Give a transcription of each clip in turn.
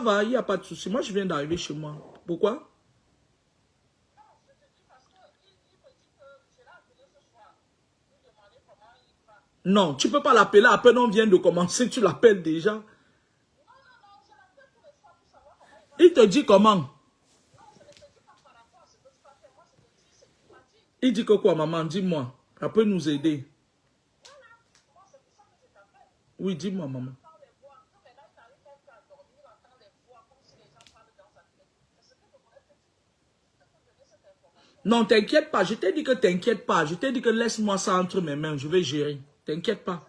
va, il n'y a pas de souci. Moi, je viens d'arriver chez moi. Pourquoi? Non, tu ne peux pas l'appeler. À peine on vient de commencer, tu l'appelles déjà. Il te dit comment? Il dit que quoi, maman? Dis-moi. Ça peut nous aider. Oui, dis-moi, maman. Non, t'inquiète pas. Je t'ai dit que t'inquiète pas. Je t'ai dit que laisse-moi ça entre mes mains. Je vais gérer. T'inquiète pas.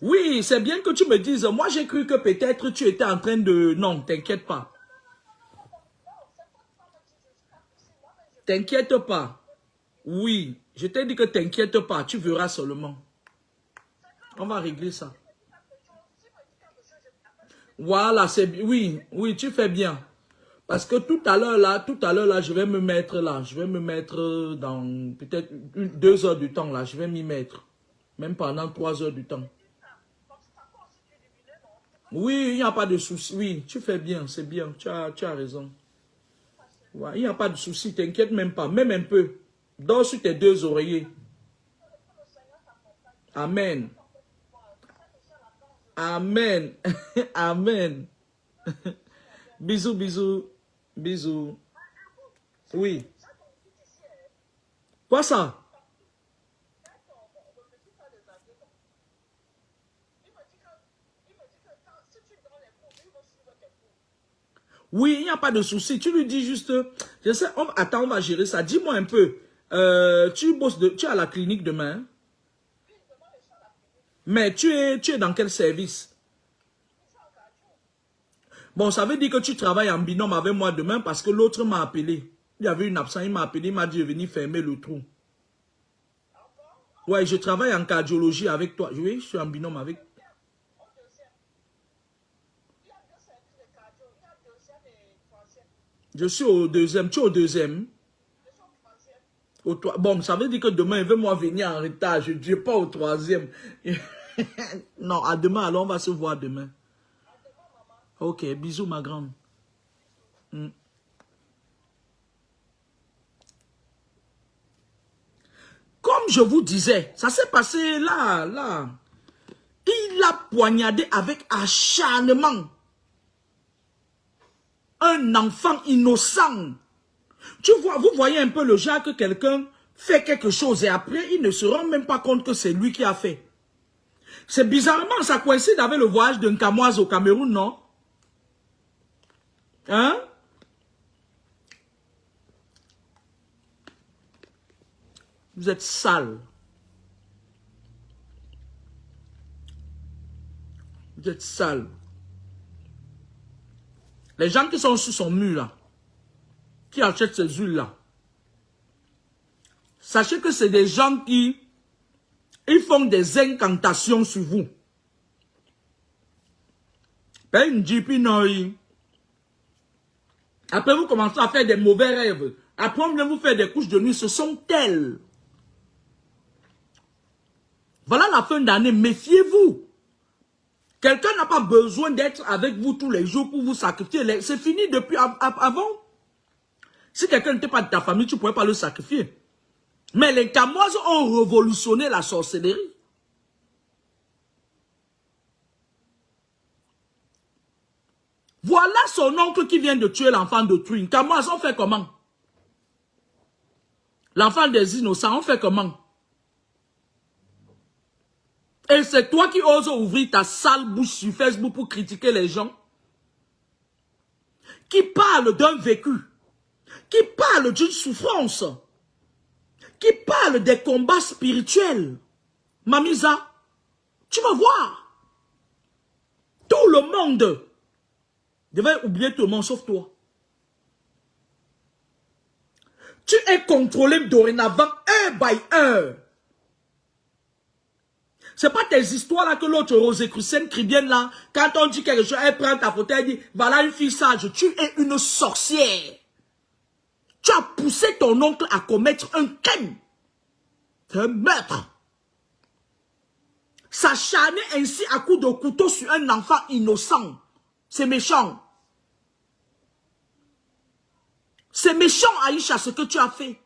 Oui, c'est bien que tu me dises. Moi, j'ai cru que peut-être tu étais en train de... Non, t'inquiète pas. T'inquiète pas. Oui, je t'ai dit que t'inquiète pas. Tu verras seulement. On va régler ça. Voilà, c'est... Oui, oui, tu fais bien. Parce que tout à l'heure, là, je vais me mettre là. Je vais me mettre dans peut-être 2 heures du temps, là. Je vais m'y mettre. Même pendant 3 heures du temps. Oui, il n'y a pas de souci. Oui, tu fais bien, c'est bien. Tu as raison. Ouais, il n'y a pas de souci, t'inquiète même pas. Même un peu. Dors sur tes 2 oreillers. Amen. Amen. Amen. Bisous, bisous. Bisous. Oui. Quoi ça? Oui, il n'y a pas de souci. Tu lui dis juste, je sais, attends, on va gérer ça. Dis-moi un peu. Tu bosses tu es à la clinique demain? Hein? Mais tu es dans quel service? Bon, ça veut dire que tu travailles en binôme avec moi demain parce que l'autre m'a appelé. Il y avait une absence, il m'a appelé, il m'a dit de venir fermer le trou. Ouais, je travaille en cardiologie avec toi. Oui, je suis en binôme avec. Je suis au 2e. Tu es au 2e? Bon, ça veut dire que demain, il veut moi venir en retard. Je ne dis pas au 3e. Non, à demain, alors on va se voir demain. Ok, bisous ma grande. Mm. Comme je vous disais, ça s'est passé là. Il a poignardé avec acharnement un enfant innocent. Tu vois, vous voyez un peu le genre que quelqu'un fait quelque chose et après, il ne se rend même pas compte que c'est lui qui a fait. C'est bizarrement, ça coïncide avec le voyage d'un Camoise au Cameroun, non? Hein? Vous êtes sale. Vous êtes sale. Les gens qui sont sur son mur là, qui achètent ces huiles là, sachez que c'est des gens qui ils font des incantations sur vous. Après vous commencez à faire des mauvais rêves. Après on vient vous faire des couches de nuit. Ce sont elles. Voilà la fin d'année. Méfiez-vous. Quelqu'un n'a pas besoin d'être avec vous tous les jours pour vous sacrifier. C'est fini depuis avant. Si quelqu'un n'était pas de ta famille, tu ne pouvais pas le sacrifier. Mais les Camoises ont révolutionné la sorcellerie. Voilà son oncle qui vient de tuer l'enfant de Twin. Camoise, on fait comment? L'enfant des innocents, on fait comment? Et c'est toi qui oses ouvrir ta sale bouche sur Facebook pour critiquer les gens? Qui parlent d'un vécu? Qui parlent d'une souffrance? Qui parlent des combats spirituels? Mamisa, tu vas voir. Tout le monde devait oublier tout le monde sauf toi. Tu es contrôlé dorénavant un by un. C'est pas tes histoires là que l'autre Rosicrucienne chrétienne là, quand on dit quelque chose, elle prend ta photo, elle dit, voilà une fille sage, tu es une sorcière. Tu as poussé ton oncle à commettre un crime. C'est un meurtre. S'acharner ainsi à coups de couteau sur un enfant innocent. C'est méchant. C'est méchant, Aïcha, ce que tu as fait.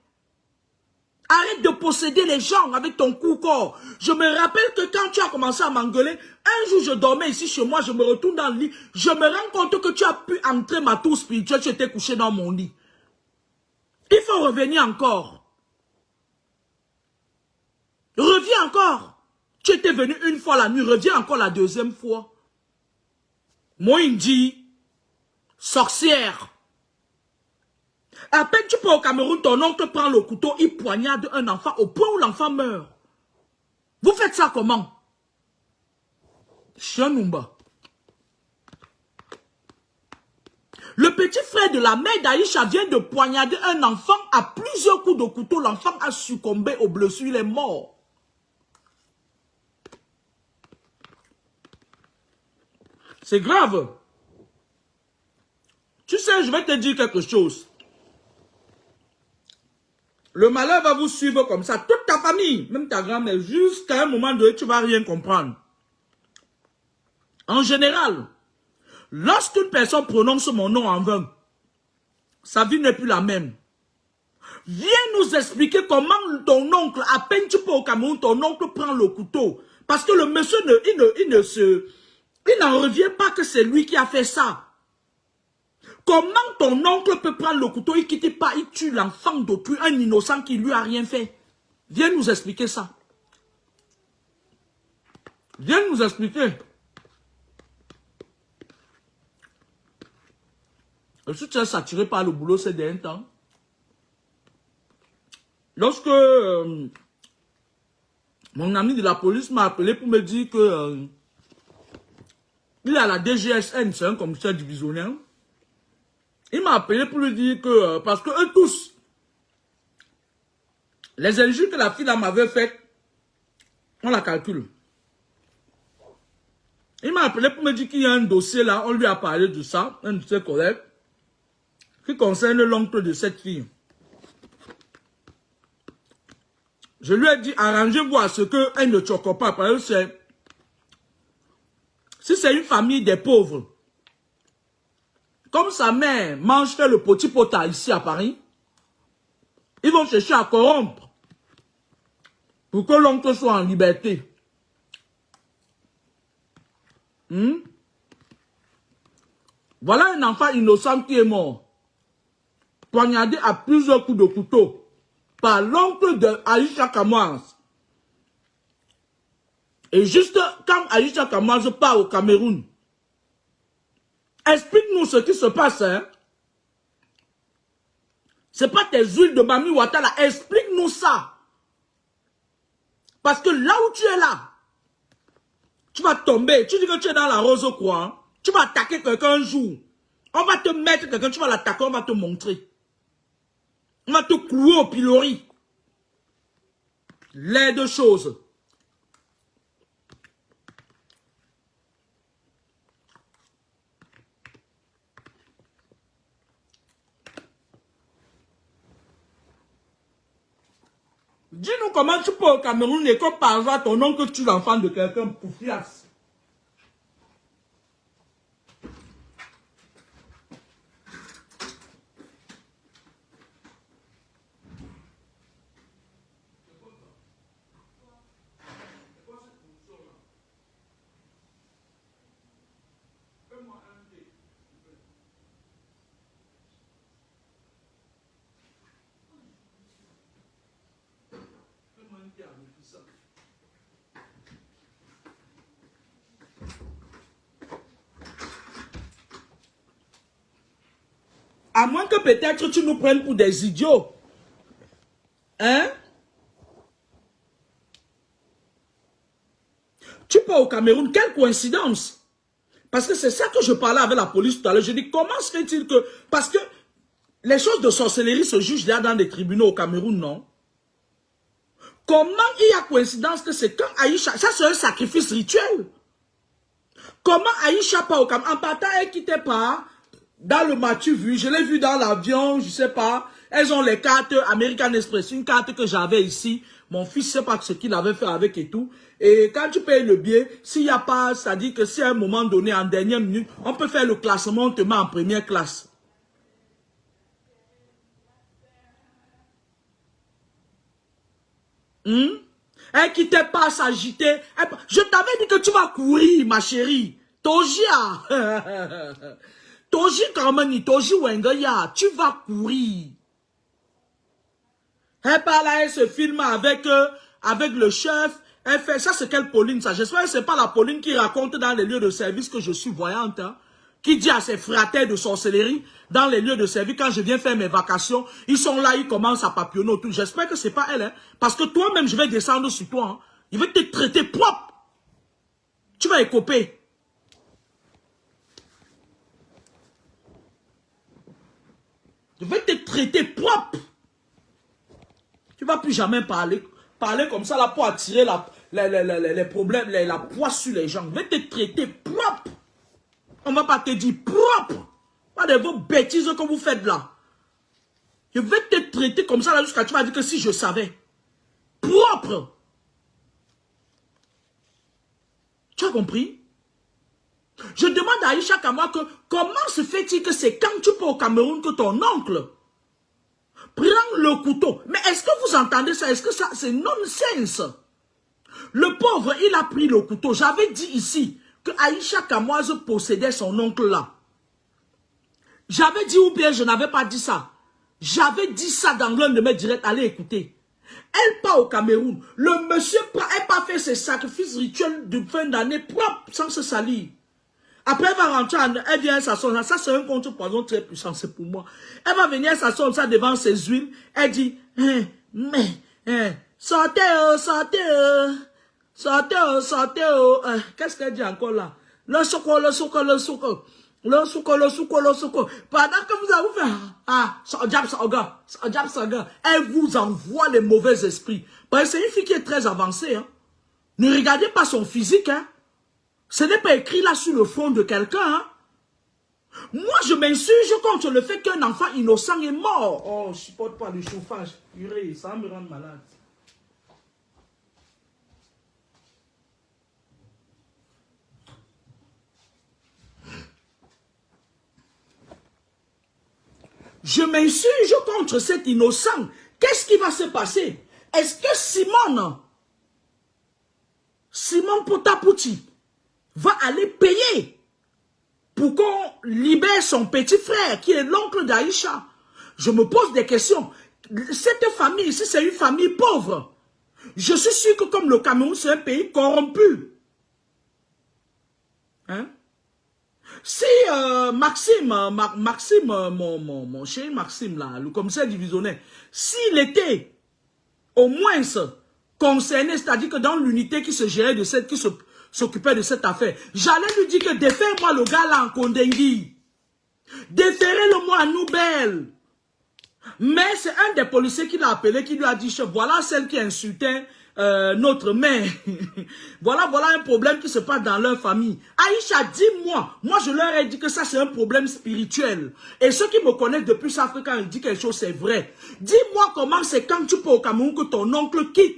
Arrête de posséder les gens avec ton cou-corps. Je me rappelle que quand tu as commencé à m'engueuler, un jour je dormais ici chez moi, je me retourne dans le lit, je me rends compte que tu as pu entrer ma tour spirituelle, tu étais couché dans mon lit. Il faut revenir encore. Reviens encore. Tu étais venu une fois la nuit, reviens encore la deuxième fois. Moi, il dit, sorcière. À peine tu peux au Cameroun, ton oncle prend le couteau, il poignarde un enfant au point où l'enfant meurt. Vous faites ça comment? Chanumba. Le petit frère de la mère d'Aïcha vient de poignarder un enfant à plusieurs coups de couteau. L'enfant a succombé aux blessures, il est mort. C'est grave. Tu sais, je vais te dire quelque chose. Le malheur va vous suivre comme ça. Toute ta famille, même ta grand-mère, jusqu'à un moment donné, tu ne vas rien comprendre. En général, lorsqu'une personne prononce mon nom en vain, sa vie n'est plus la même. Viens nous expliquer comment ton oncle, à peine tu peux au Cameroun, ton oncle prend le couteau. Parce que le monsieur, il n'en revient pas que c'est lui qui a fait ça. Comment ton oncle peut prendre le couteau, il quitte pas, il tue l'enfant d'autrui, un innocent qui lui a rien fait? Viens nous expliquer ça. Viens nous expliquer. Je suis très saturé par le boulot ces derniers temps. Lorsque mon ami de la police m'a appelé pour me dire que il est à la DGSN, c'est un commissaire divisionnaire. Il m'a appelé pour lui dire que, parce que eux tous, les injures que la fille là m'avait faites, on la calcule. Il m'a appelé pour me dire qu'il y a un dossier là, on lui a parlé de ça, un de ses collègues, qui concerne l'oncle de cette fille. Je lui ai dit, arrangez-vous à ce qu'elle ne choque pas, parce que si c'est une famille des pauvres, comme sa mère mange fait le petit pota ici à Paris, ils vont chercher à corrompre pour que l'oncle soit en liberté. Voilà un enfant innocent qui est mort, poignardé à plusieurs coups de couteau par l'oncle de Aïcha Kamouaz. Et juste quand Aïcha Kamouaz part au Cameroun, explique-nous ce qui se passe. Hein? C'est pas tes huiles de Mami Ouattara. Explique-nous ça. Parce que là où tu es là, tu vas tomber. Tu dis que tu es dans la rose quoi. Hein? Tu vas attaquer quelqu'un un jour. On va te mettre quelqu'un, tu vas l'attaquer, on va te montrer. On va te clouer au pilori. Les deux choses. Dis-nous comment tu peux au Cameroun et comme par hasard ton oncle tue l'enfant de quelqu'un pour fiasse. À moins que peut-être tu nous prennes pour des idiots. Hein? Tu pars au Cameroun, quelle coïncidence? Parce que c'est ça que je parlais avec la police tout à l'heure. Je dis, comment se fait-il que... Parce que les choses de sorcellerie se jugent là dans des tribunaux au Cameroun, non? Comment il y a coïncidence que c'est quand Aïcha... Ça, c'est un sacrifice rituel. Comment Aïcha part au Cameroun? En partant, elle quittait pas... Dans le Mathieu vu, je l'ai vu dans l'avion, je sais pas. Elles ont les cartes American Express, une carte que j'avais ici. Mon fils ne sait pas ce qu'il avait fait avec et tout. Et quand tu payes le billet, s'il n'y a pas, c'est-à-dire que si à un moment donné, en dernière minute, on peut faire le classement, on te met en première classe. Elle qui te pas s'agiter. Je t'avais dit que tu vas courir, ma chérie. Tojia. Toji Kamani, Toji Wengaya, tu vas courir. Elle parle, elle se filme avec le chef. Elle fait, ça c'est quelle Pauline ça? J'espère que c'est pas la Pauline qui raconte dans les lieux de service que je suis voyante. Hein, qui dit à ses fratés de sorcellerie dans les lieux de service quand je viens faire mes vacations. Ils sont là, ils commencent à papillonner autour. J'espère que c'est pas elle. Hein, parce que toi-même, je vais descendre sur toi. Hein. Il va te traiter propre. Tu vas écoper. Je vais te traiter propre. Tu ne vas plus jamais parler comme ça là pour attirer les problèmes, la poisse sur les gens. Je vais te traiter propre. On ne va pas te dire propre. Pas de vos bêtises que vous faites là. Je vais te traiter comme ça là jusqu'à tu vas dire que si je savais. Propre. Tu as compris? Je demande à Aïcha Kamwa que comment se fait-il que c'est quand tu pars au Cameroun que ton oncle prend le couteau. Mais est-ce que vous entendez ça? Est-ce que ça c'est nonsense? Le pauvre, il a pris le couteau. J'avais dit ici que Aïcha Kamoise possédait son oncle là. J'avais dit ou bien je n'avais pas dit ça. J'avais dit ça dans l'un de mes directs. Allez écouter. Elle part au Cameroun. Le monsieur n'a pas fait ses sacrifices rituels de fin d'année propre sans se salir. Après, elle va rentrer, elle vient s'asseoir. Ça, c'est un contre-poison très puissant, c'est pour moi. Elle va venir s'asseoir ça devant ses huiles. Elle dit, sortez, sortez, sortez, sortez. Qu'est-ce qu'elle dit encore là? Le soco, le soco, le soco. Le soco, le soco, le soco. Pendant que vous avez fait, elle vous envoie les mauvais esprits. Parce que c'est une fille qui est très avancée. Hein. Ne regardez pas son physique, hein. Ce n'est pas écrit là sur le front de quelqu'un. Hein? Moi, je m'insurge contre le fait qu'un enfant innocent est mort. Oh, je ne supporte pas le chauffage. Purée, ça va me rendre malade. Je m'insurge contre cet innocent. Qu'est-ce qui va se passer? Est-ce que Simon Potapouti va aller payer pour qu'on libère son petit frère qui est l'oncle d'Aïcha? Je me pose des questions. Cette famille ici, c'est une famille pauvre. Je suis sûr que comme le Cameroun, c'est un pays corrompu. Hein? Si Maxime, mon chéri Maxime, là, le commissaire divisionnaire, s'il était au moins concerné, c'est-à-dire que dans l'unité qui se gérait de cette, qui s'occupait de cette affaire, j'allais lui dire que défère-moi le gars là en Kondengui. Déférez-le-moi à Noubel. Mais c'est un des policiers qui l'a appelé, qui lui a dit, chef, voilà celle qui insultait notre mère. voilà un problème qui se passe dans leur famille. Aïcha, dis-moi, moi je leur ai dit que ça c'est un problème spirituel. Et ceux qui me connaissent depuis ça, quand il dit quelque chose, c'est vrai. Dis-moi comment c'est quand tu peux au Cameroun que ton oncle quitte.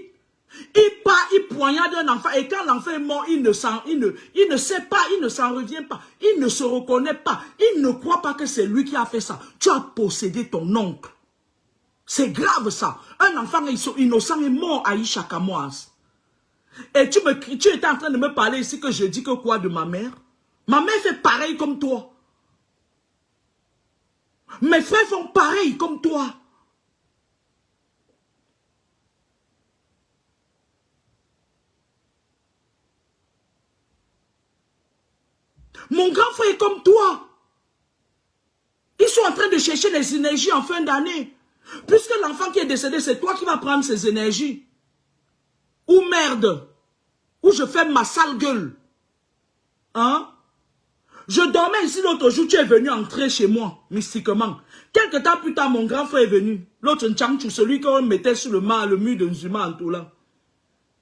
Il part, il poignarde un enfant et quand l'enfant est mort, il ne sait pas, il ne s'en revient pas, il ne se reconnaît pas, il ne croit pas que c'est lui qui a fait ça. Tu as possédé ton oncle. C'est grave ça. Un enfant innocent est mort à Aïcha Kamoise. Et tu étais en train de me parler ici que je dis que quoi de ma mère? Ma mère fait pareil comme toi. Mes frères font pareil comme toi. Mon grand frère est comme toi. Ils sont en train de chercher les énergies en fin d'année. Puisque l'enfant qui est décédé, c'est toi qui vas prendre ces énergies. Ou merde. Ou je fais ma sale gueule. Hein? Je dormais ici l'autre jour, tu es venu entrer chez moi, mystiquement. Quelque temps plus tard, mon grand frère est venu. L'autre Ntchangchou, celui qu'on mettait sur le mur de Nzuma en tout là.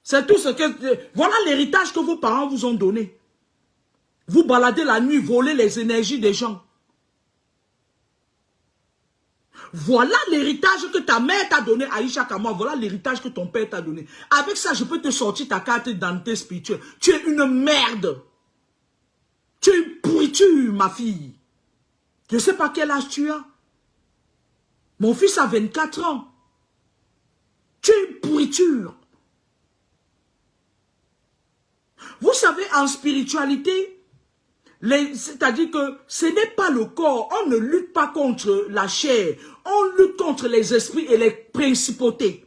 C'est tout ce que... Voilà l'héritage que vos parents vous ont donné. Vous baladez la nuit, volez les énergies des gens. Voilà l'héritage que ta mère t'a donné, Aïcha Kamwa. Voilà l'héritage que ton père t'a donné. Avec ça, je peux te sortir ta carte d'identité spirituelle. Tu es une merde. Tu es une pourriture, ma fille. Je ne sais pas quel âge tu as. Mon fils a 24 ans. Tu es une pourriture. Vous savez, en spiritualité, c'est-à-dire que ce n'est pas le corps. On ne lutte pas contre la chair. On lutte contre les esprits et les principautés.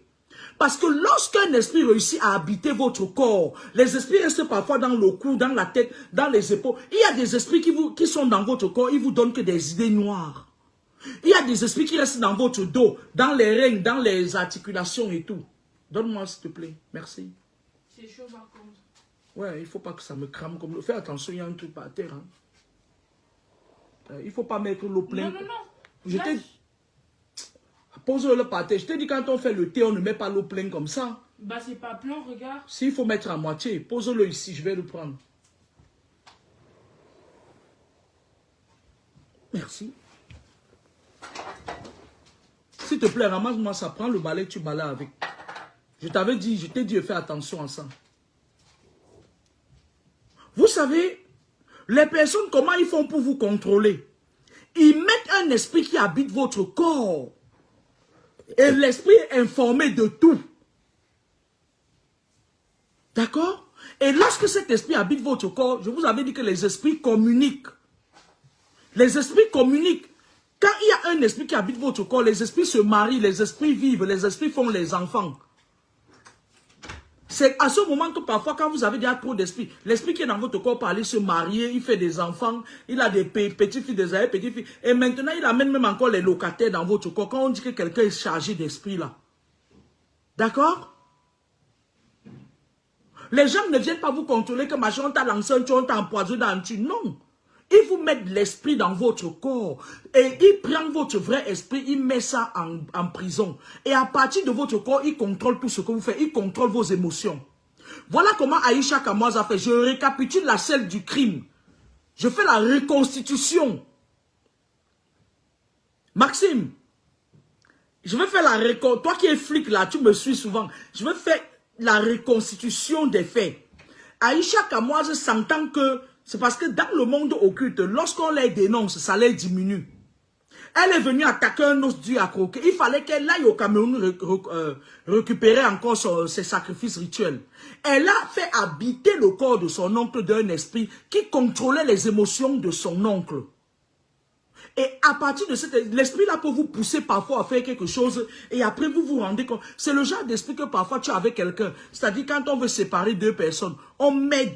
Parce que lorsqu'un esprit réussit à habiter votre corps, les esprits restent parfois dans le cou, dans la tête, dans les épaules. Il y a des esprits qui sont dans votre corps, ils vous donnent que des idées noires. Il y a des esprits qui restent dans votre dos, dans les reins, dans les articulations et tout. Donne-moi s'il te plaît. Merci. C'est chaud par contre. Ouais, il ne faut pas que ça me crame comme l'eau. Fais attention, il y a un truc par terre. Hein. Il ne faut pas mettre l'eau pleine. Non, non, non. Je t'ai dit. Pose-le par terre. Je t'ai dit, quand on fait le thé, on ne met pas l'eau pleine comme ça. Bah, c'est pas plein, regarde. S'il faut mettre à moitié, pose-le ici, je vais le prendre. Merci. S'il te plaît, ramasse-moi ça. Prends le balai, tu balais avec. Je t'avais dit, je t'ai dit de faire attention à ça. Vous savez, les personnes, comment ils font pour vous contrôler? Ils mettent un esprit qui habite votre corps. Et l'esprit est informé de tout. D'accord? Et lorsque cet esprit habite votre corps, je vous avais dit que les esprits communiquent. Les esprits communiquent. Quand il y a un esprit qui habite votre corps, les esprits se marient, les esprits vivent, les esprits font les enfants. C'est à ce moment que parfois, quand vous avez déjà trop d'esprit, l'esprit qui est dans votre corps peut aller se marier, il fait des enfants, il a des petits-filles, des petits-filles. Et maintenant, il amène même encore les locataires dans votre corps. Quand on dit que quelqu'un est chargé d'esprit là. D'accord? Les gens ne viennent pas vous contrôler que machin, on t'a lancé un tueur, on t'a empoisonné dans un tueur. Non. Ils vous mettent l'esprit dans votre corps. Et ils prennent votre vrai esprit, ils mettent ça en prison. Et à partir de votre corps, ils contrôlent tout ce que vous faites. Ils contrôlent vos émotions. Voilà comment Aïcha Kamwa a fait. Je récapitule la scène du crime. Je fais la reconstitution. Maxime, je vais faire la reconstitution. Toi qui es flic là, tu me suis souvent. Je vais faire la reconstitution des faits. Aïcha Kamwa s'entend que c'est parce que dans le monde occulte, lorsqu'on les dénonce, ça les diminue. Elle est venue attaquer un os dû à croquer. Il fallait qu'elle aille au Cameroun récupérer encore ses sacrifices rituels. Elle a fait habiter le corps de son oncle d'un esprit qui contrôlait les émotions de son oncle. Et à partir de cet l'esprit là peut vous pousser parfois à faire quelque chose et après vous vous rendez compte. C'est le genre d'esprit que parfois tu as avec quelqu'un. C'est-à-dire quand on veut séparer deux personnes, on met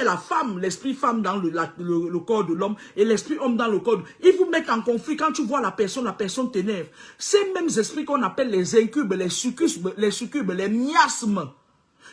la femme, l'esprit femme dans le corps de l'homme et l'esprit homme dans le corps. Ils vous mettent en conflit. Quand tu vois la personne t'énerve. Ces mêmes esprits qu'on appelle les incubes, les succubes, les miasmes.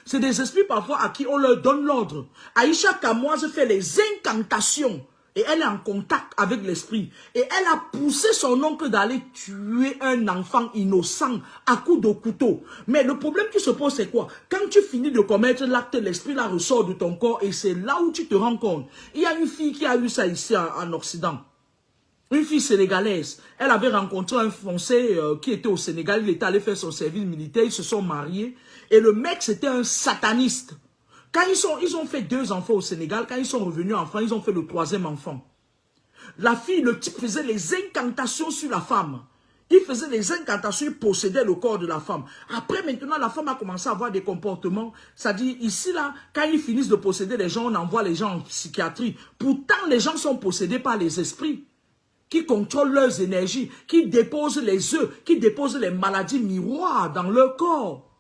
C'est des esprits parfois à qui on leur donne l'ordre. Aïcha Kamwa fait les incantations. Et elle est en contact avec l'esprit. Et elle a poussé son oncle d'aller tuer un enfant innocent à coups de couteau. Mais le problème qui se pose, c'est quoi? Quand tu finis de commettre l'acte, l'esprit là ressort de ton corps et c'est là où tu te rends compte. Il y a une fille qui a eu ça ici en Occident. Une fille sénégalaise. Elle avait rencontré un Français qui était au Sénégal. Il était allé faire son service militaire. Ils se sont mariés. Et le mec, c'était un sataniste. Quand ils ont fait 2 enfants au Sénégal, quand ils sont revenus en France, ils ont fait le 3e enfant. La fille, le type faisait les incantations sur la femme. Il faisait les incantations, il possédait le corps de la femme. Après, maintenant, la femme a commencé à avoir des comportements. C'est-à-dire, ici, là, quand ils finissent de posséder les gens, on envoie les gens en psychiatrie. Pourtant, les gens sont possédés par les esprits qui contrôlent leurs énergies, qui déposent les œufs, qui déposent les maladies miroirs dans leur corps.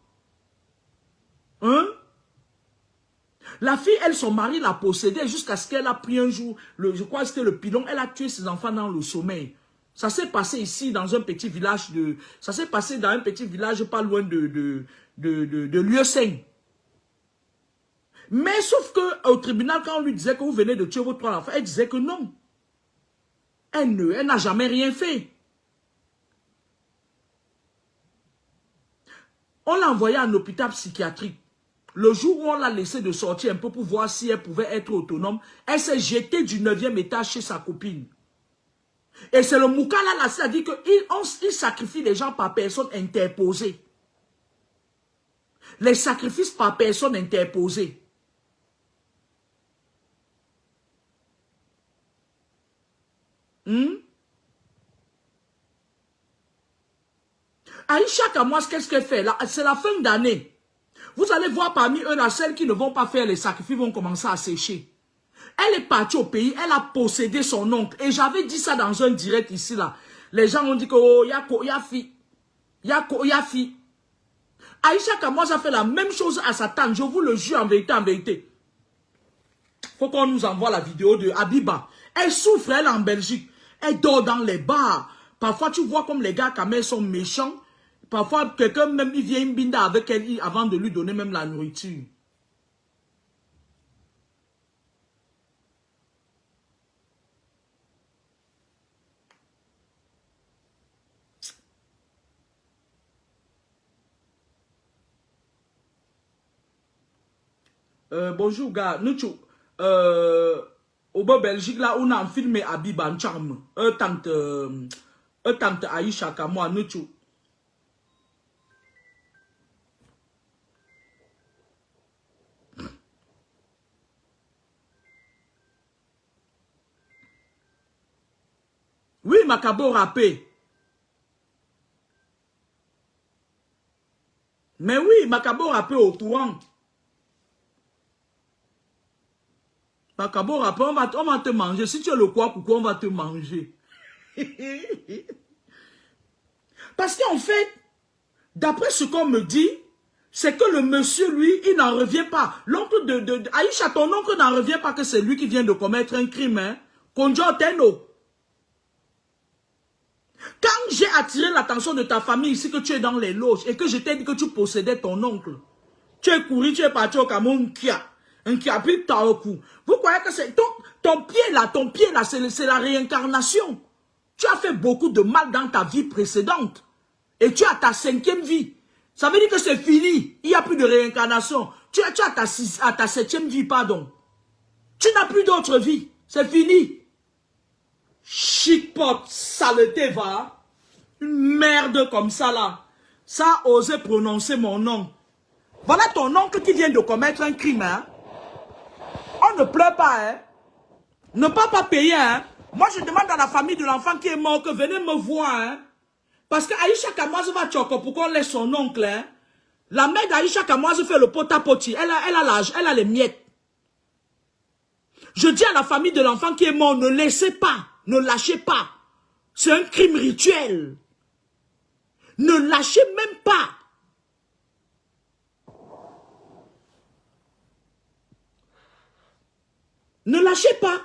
Hein? La fille, elle, son mari l'a possédée jusqu'à ce qu'elle a pris un jour, je crois que c'était le pilon, elle a tué ses enfants dans le sommeil. Ça s'est passé ici dans un petit village ça s'est passé dans un petit village pas loin de Lieu-Saint. Mais sauf que au tribunal, quand on lui disait que vous venez de tuer votre 3 enfants, elle disait que non. Elle n'a jamais rien fait. On l'a envoyée en hôpital psychiatrique. Le jour où on l'a laissé de sortir un peu pour voir si elle pouvait être autonome, elle s'est jetée du 9e étage chez sa copine. Et c'est le Moukala là, c'est-à-dire qu'il sacrifie les gens par personne interposée. Les sacrifices par personne interposée. Aïcha Kamoise, qu'est-ce qu'elle fait? C'est la fin d'année. Vous allez voir parmi eux, là, celles qui ne vont pas faire les sacrifices vont commencer à sécher. Elle est partie au pays, elle a possédé son oncle. Et j'avais dit ça dans un direct ici, là. Les gens ont dit que, oh, y a fille. Aïcha Kamoise a fait la même chose à sa tante. Je vous le jure en vérité, en vérité. Faut qu'on nous envoie la vidéo de Abiba. Elle souffre, elle, en Belgique. Elle dort dans les bars. Parfois, tu vois comme les gars, quand même, sont méchants. Parfois, quelqu'un même, il vient binda avec elle avant de lui donner même la nourriture. Bonjour, gars. Nous, au Belgique, là, on a filmé Abiba en charme. Tante Aïcha Kamoa, nous, oui, Macabo rappé. Mais oui, Macabo rappé au Touran. Macabo rappé, on va te manger. Si tu es le quoi, pourquoi on va te manger? Parce qu'en fait, d'après ce qu'on me dit, c'est que le monsieur, lui, il n'en revient pas. L'oncle de Aïcha, ton oncle n'en revient pas que c'est lui qui vient de commettre un crime. Hein? Konjo. Quand j'ai attiré l'attention de ta famille ici, que tu es dans les loges, et que je t'ai dit que tu possédais ton oncle, tu es couru, tu es parti au Cameroun, un kia, puis t'as au cou. Vous croyez que c'est ton pied là, c'est la réincarnation. Tu as fait beaucoup de mal dans ta vie précédente. Et tu as ta 5e vie. Ça veut dire que c'est fini. Il n'y a plus de réincarnation. Tu as ta 7e vie, pardon. Tu n'as plus d'autre vie. C'est fini. Chic-pot, saleté, va. Une merde comme ça, là. Ça a osé prononcer mon nom. Voilà ton oncle qui vient de commettre un crime, hein. On ne pleure pas, hein. Ne pas payer, hein. Moi, je demande à la famille de l'enfant qui est mort que venez me voir, hein. Parce que Aïcha Kamoise va choquer pour qu'on laisse son oncle, hein. La mère d'Aïcha Kamoise fait le pot-à-poti. Elle a l'âge, elle a les miettes. Je dis à la famille de l'enfant qui est mort, ne laissez pas, ne lâchez pas. C'est un crime rituel. Ne lâchez même pas. Ne lâchez pas.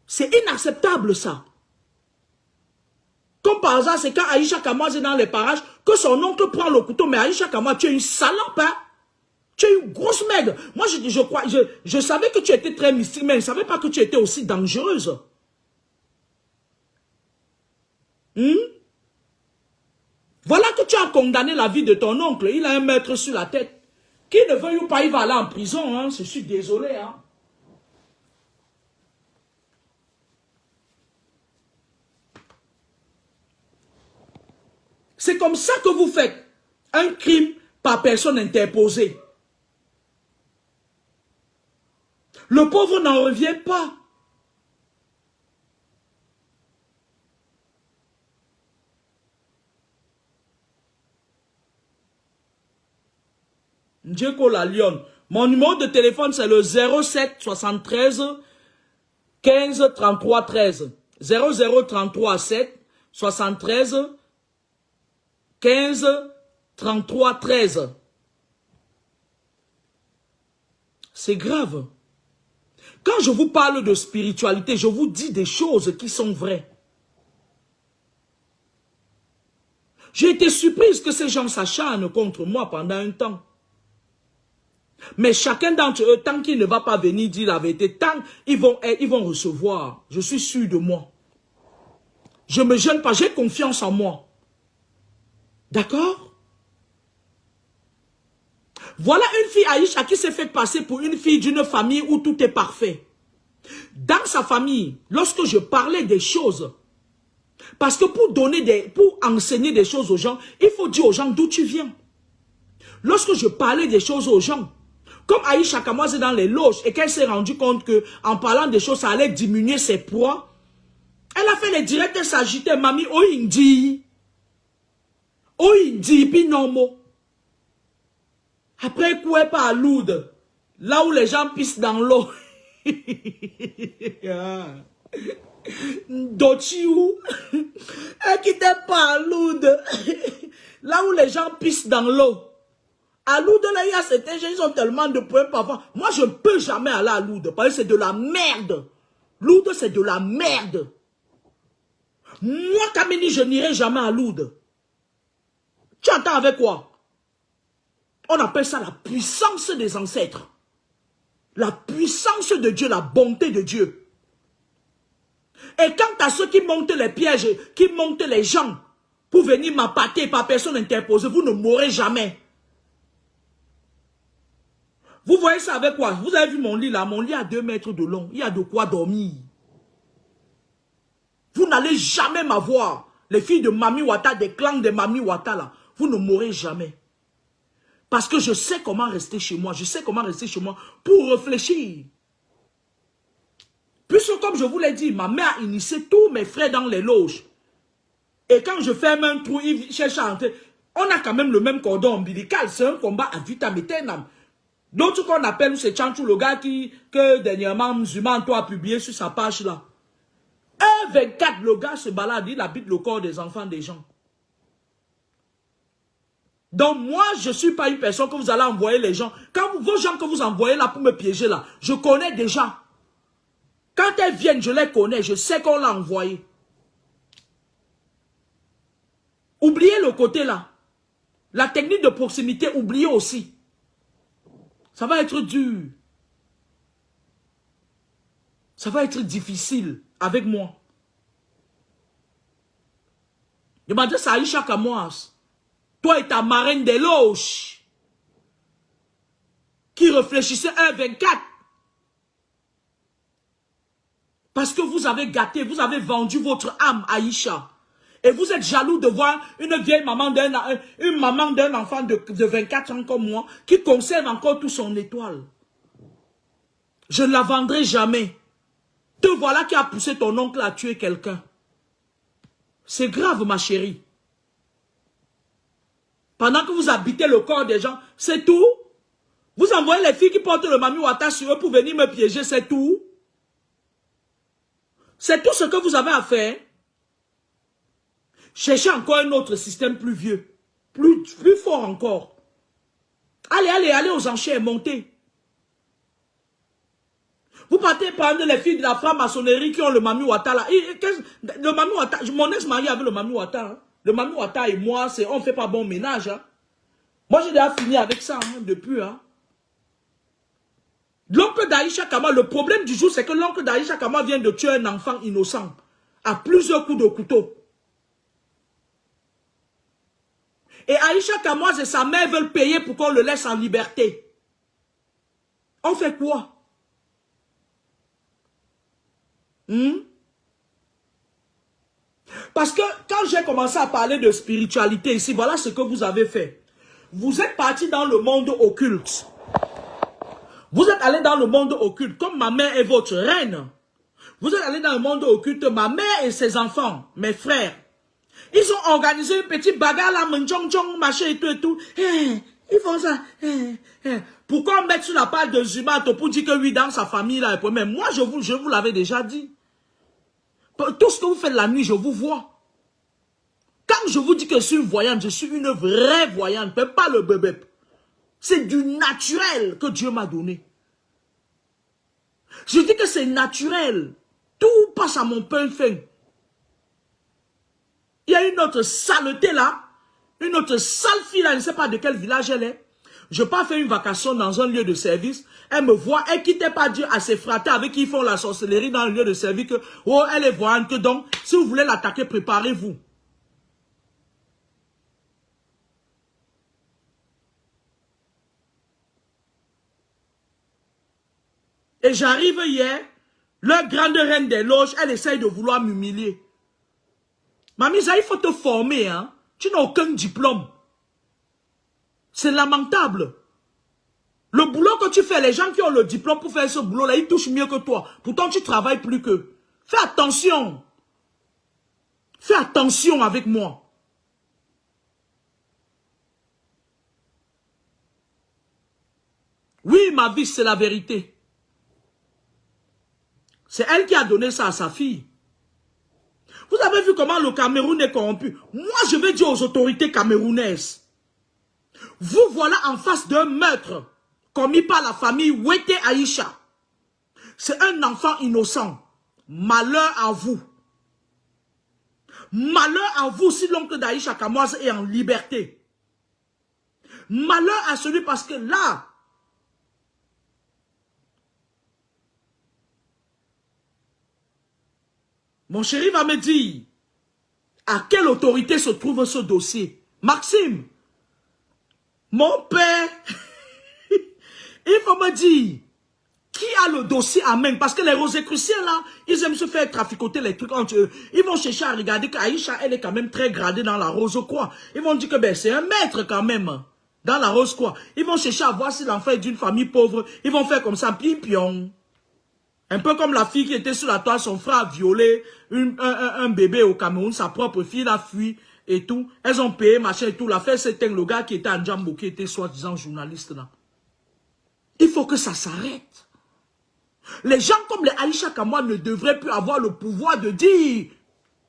C'est inacceptable, ça. Comme par hasard, c'est quand Aïcha Kamoise est dans les parages, que son oncle prend le couteau. Mais Aïcha Kamoise, tu es une salope, hein? Tu es une grosse merde. Moi, je savais que tu étais très mystique, mais je ne savais pas que tu étais aussi dangereuse. Voilà que tu as condamné la vie de ton oncle. Il a un mètre sur la tête. Qui ne veuille ou pas, il va aller en prison. Hein? Je suis désolé. Hein? C'est comme ça que vous faites un crime par personne interposée. Le pauvre n'en revient pas. Ndjeko la Lyon. Mon numéro de téléphone, c'est le 07 73 15 33 13. 0033 7 73 15 33 13. C'est grave. Quand je vous parle de spiritualité, je vous dis des choses qui sont vraies. J'ai été surprise que ces gens s'acharnent contre moi pendant un temps. Mais chacun d'entre eux, tant qu'il ne va pas venir dire la vérité, tant ils vont recevoir. Je suis sûr de moi. Je ne me gêne pas, j'ai confiance en moi. D'accord? Voilà une fille Aïcha qui s'est fait passer pour une fille d'une famille où tout est parfait. Dans sa famille, lorsque je parlais des choses, Parce que pour enseigner des choses aux gens, il faut dire aux gens d'où tu viens. Lorsque je parlais des choses aux gens, comme Aïcha Kamoise est dans les loges et qu'elle s'est rendue compte que en parlant des choses, ça allait diminuer ses poids, elle a fait les directs, elle s'agitait, Mami, oh indi, puis non mot. Après, quoi pas à Lourdes, là où les gens pissent dans l'eau. Dochiou, elle quittait pas à Lourdes, là où les gens pissent dans l'eau. À Lourdes, là, il y a certains gens, ils ont tellement de points parfois. Moi, je ne peux jamais aller à Lourdes, parce que c'est de la merde. Lourdes, c'est de la merde. Moi, Kamini, je n'irai jamais à Lourdes. Tu entends avec quoi? On appelle ça la puissance des ancêtres. La puissance de Dieu, la bonté de Dieu. Et quant à ceux qui montent les pièges, qui montent les gens, pour venir m'appâter par personne interposée, vous ne mourrez jamais. Vous voyez ça avec quoi? Vous avez vu mon lit là? Mon lit a 2 mètres de long. Il y a de quoi dormir. Vous n'allez jamais m'avoir. Les filles de Mami Wata, des clans de Mami Wata là. Vous ne mourrez jamais. Parce que je sais comment rester chez moi. Je sais comment rester chez moi pour réfléchir. Puisque comme je vous l'ai dit, ma mère a initié tous mes frères dans les loges. Et quand je ferme un trou, ils cherchent à entrer. On a quand même le même cordon ombilical. C'est un combat à vitam aeternam. D'autres qu'on appelle, c'est Chanchou, le gars que dernièrement Musulman toi a publié sur sa page là. 1,24, le gars se balade, il habite le corps des enfants des gens. Donc moi, je ne suis pas une personne que vous allez envoyer les gens. Quand vos gens que vous envoyez là pour me piéger là, je connais déjà. Quand elles viennent, je les connais, je sais qu'on l'a envoyé. Oubliez le côté là. La technique de proximité, oubliez aussi. Ça va être dur. Ça va être difficile avec moi. Je m'adresse à Aïcha Kamoise. Toi et ta marraine des loges. Qui réfléchissait 1,24. Parce que vous avez gâté, vous avez vendu votre âme, Aïcha. Et vous êtes jaloux de voir une vieille maman d'un enfant de 24 ans comme moi, qui conserve encore tout son étoile. Je ne la vendrai jamais. Te voilà qui a poussé ton oncle à tuer quelqu'un. C'est grave, ma chérie. Pendant que vous habitez le corps des gens, c'est tout. Vous envoyez les filles qui portent le Mami Wata sur eux pour venir me piéger, c'est tout. C'est tout ce que vous avez à faire. Cherchez encore un autre système plus vieux. Plus fort encore. Allez aux enchères, montez. Vous partez prendre les filles de la franc-maçonnerie qui ont le Mami Wata là. Le Mami Wata, mon ex-mari avait le Mami Wata. Hein. Le Mami Wata et moi, on ne fait pas bon ménage. Hein. Moi, j'ai déjà fini avec ça hein, depuis. Hein. L'oncle d'Aïcha Kama, le problème du jour, c'est que l'oncle d'Aïcha Kama vient de tuer un enfant innocent à plusieurs coups de couteau. Et Aïcha Kamoise et sa mère veulent payer pour qu'on le laisse en liberté. On fait quoi? Parce que quand j'ai commencé à parler de spiritualité ici, voilà ce que vous avez fait. Vous êtes parti dans le monde occulte. Vous êtes allé dans le monde occulte, comme ma mère est votre reine. Vous êtes allé dans le monde occulte, ma mère et ses enfants, mes frères. Ils ont organisé une petite bagarre là, machin et tout et tout. Ils font ça. Pourquoi on met sur la page de Zumato pour dire que oui, dans sa famille là, mais moi je vous l'avais déjà dit. Tout ce que vous faites la nuit, je vous vois. Quand je vous dis que je suis une voyante, je suis une vraie voyante, même pas le bébé. C'est du naturel que Dieu m'a donné. Je dis que c'est naturel. Tout passe à mon pain fin. Il y a une autre saleté là, une autre sale fille là, je ne sais pas de quel village elle est. Je pars faire une vacation dans un lieu de service. Elle me voit, elle quittait pas dire à ses fratés avec qui ils font la sorcellerie dans le lieu de service que, oh, elle est voyante, donc, si vous voulez l'attaquer, préparez-vous. Et j'arrive hier, leur grande reine des loges, elle essaye de vouloir m'humilier. Mamisa, il faut te former, hein. Tu n'as aucun diplôme. C'est lamentable. Le boulot que tu fais, les gens qui ont le diplôme pour faire ce boulot-là, ils touchent mieux que toi. Pourtant, tu travailles plus qu'eux. Fais attention. Fais attention avec moi. Oui, ma vie, c'est la vérité. C'est elle qui a donné ça à sa fille. Vous avez vu comment le Cameroun est corrompu. Moi, je vais dire aux autorités camerounaises. Vous voilà en face d'un meurtre commis par la famille Wete Aïcha. C'est un enfant innocent. Malheur à vous. Malheur à vous si l'oncle d'Aïcha Kamoise est en liberté. Malheur à celui parce que là, mon chéri va me dire à quelle autorité se trouve ce dossier. Maxime, mon père, il faut me dire qui a le dossier en main. Parce que les Rosicruciens là, ils aiment se faire traficoter les trucs entre eux. Ils vont chercher à regarder qu'Aïcha, elle est quand même très gradée dans la rose quoi. Ils vont dire que ben, c'est un maître quand même. Dans la rose quoi. Ils vont chercher à voir si l'enfant est d'une famille pauvre. Ils vont faire comme ça, pion. Un peu comme la fille qui était sur la toile, son frère a violé un bébé au Cameroun, sa propre fille l'a fui et tout. Elles ont payé, machin et tout. L'affaire s'éteint, le gars qui était à Ndjambo, qui était soi-disant journaliste là. Il faut que ça s'arrête. Les gens comme les Aïcha Kamoa ne devraient plus avoir le pouvoir de dire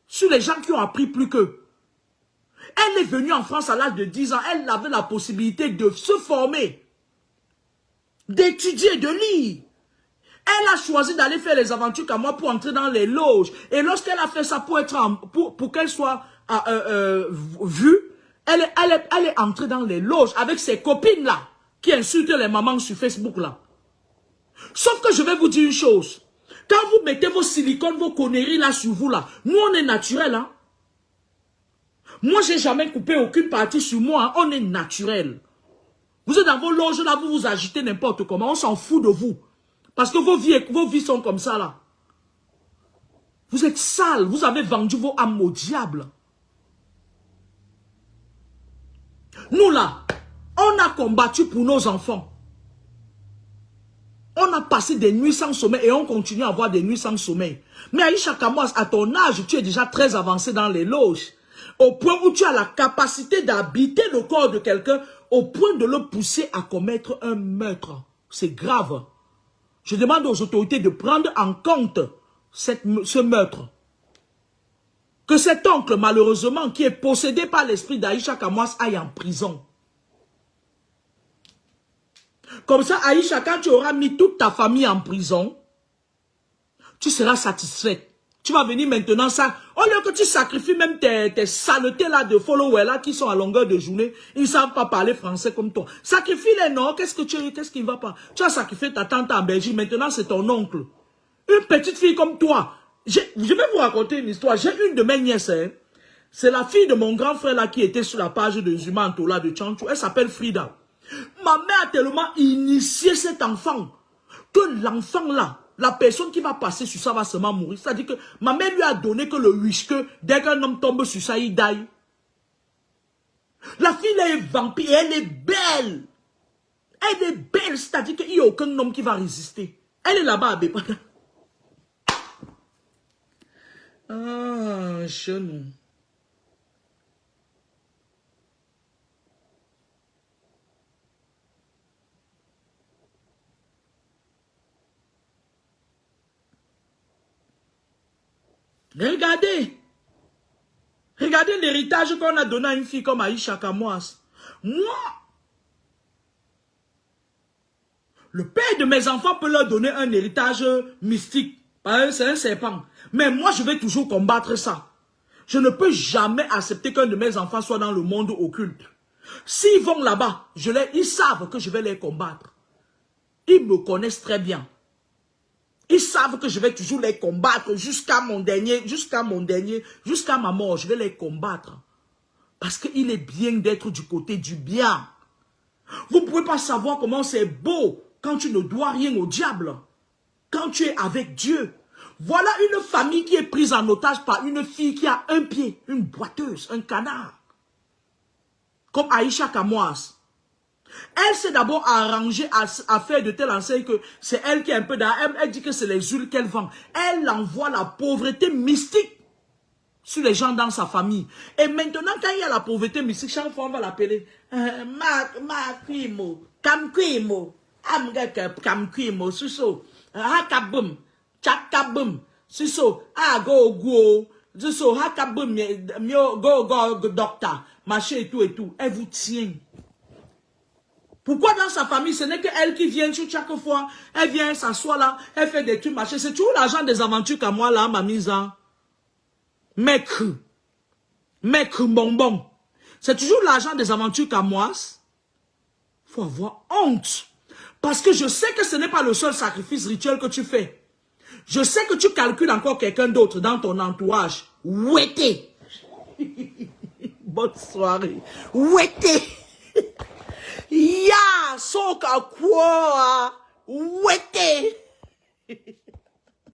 sur les gens qui ont appris plus qu'eux. Elle est venue en France à l'âge de 10 ans, elle avait la possibilité de se former, d'étudier, de lire. Elle a choisi d'aller faire les aventures Kamoa pour entrer dans les loges. Et lorsqu'elle a fait ça pour qu'elle soit vue, elle est entrée dans les loges avec ses copines là, qui insultent les mamans sur Facebook là. Sauf que je vais vous dire une chose. Quand vous mettez vos silicones, vos conneries là sur vous là, nous on est naturel hein. Moi j'ai jamais coupé aucune partie sur moi, hein. On est naturel. Vous êtes dans vos loges là, vous vous agitez n'importe comment, on s'en fout de vous. Parce que vos vies sont comme ça là. Vous êtes sales, vous avez vendu vos âmes au diable. Nous là, on a combattu pour nos enfants. On a passé des nuits sans sommeil et on continue à avoir des nuits sans sommeil. Mais Aïcha Kamoas, à ton âge, tu es déjà très avancé dans les loges. Au point où tu as la capacité d'habiter le corps de quelqu'un, au point de le pousser à commettre un meurtre. C'est grave. Je demande aux autorités de prendre en compte ce meurtre. Que cet oncle, malheureusement, qui est possédé par l'esprit d'Aïcha Kamoas, aille en prison. Comme ça, Aïcha, quand tu auras mis toute ta famille en prison, tu seras satisfait. Tu vas venir maintenant, ça, au lieu que tu sacrifies même tes saletés là de followers là qui sont à longueur de journée, ils ne savent pas parler français comme toi. Sacrifie-les, non? Qu'est-ce qui ne va pas? Tu as sacrifié ta tante en Belgique, maintenant c'est ton oncle. Une petite fille comme toi. Je vais vous raconter une histoire. J'ai une de mes nièces, hein. C'est la fille de mon grand frère là qui était sur la page de Zuma Antola de Tchanchou. Elle s'appelle Frida. Ma mère a tellement initié cet enfant que l'enfant là, la personne qui va passer sur ça va seulement mourir. C'est-à-dire que ma mère lui a donné que le wish que dès qu'un homme tombe sur ça, il die. La fille là est vampire et elle est belle. Elle est belle, c'est-à-dire qu'il n'y a aucun homme qui va résister. Elle est là-bas à Bépata. Ah, chenou. Regardez. Regardez l'héritage qu'on a donné à une fille comme Aïcha Kamoas. Moi, le père de mes enfants peut leur donner un héritage mystique. C'est un serpent. Mais moi, je vais toujours combattre ça. Je ne peux jamais accepter qu'un de mes enfants soit dans le monde occulte. S'ils vont là-bas, ils savent que je vais les combattre. Ils me connaissent très bien. Ils savent que je vais toujours les combattre jusqu'à ma mort. Je vais les combattre. Parce qu'il est bien d'être du côté du bien. Vous ne pouvez pas savoir comment c'est beau quand tu ne dois rien au diable. Quand tu es avec Dieu. Voilà une famille qui est prise en otage par une fille qui a un pied, une boiteuse, un canard. Comme Aïcha Kamoas. Elle s'est d'abord arrangée à faire de telle enseigne que c'est elle qui est un peu derrière. Elle dit que c'est les huiles qu'elle vend. Elle envoie la pauvreté mystique sur les gens dans sa famille. Et maintenant, quand il y a la pauvreté mystique, chaque fois on va l'appeler Makwimo, Kamkwimo, Kamkwimo, Suso, Hakabum, Chakabum, Suso, Go, Suso, Hakabum, Go, docteur, machin et tout. Elle vous tient. Pourquoi dans sa famille, ce n'est qu'elle qui vient chaque fois, elle vient s'asseoir là, elle fait des trucs, machin. C'est toujours l'argent des aventures qu'à moi là, ma mise en. Mec, bonbon. C'est toujours l'argent des aventures qu'à moi. Il faut avoir honte. Parce que je sais que ce n'est pas le seul sacrifice rituel que tu fais. Je sais que tu calcules encore quelqu'un d'autre dans ton entourage. Ouété. Bonne soirée. Ouété. Ya, soka quoi. Ouété.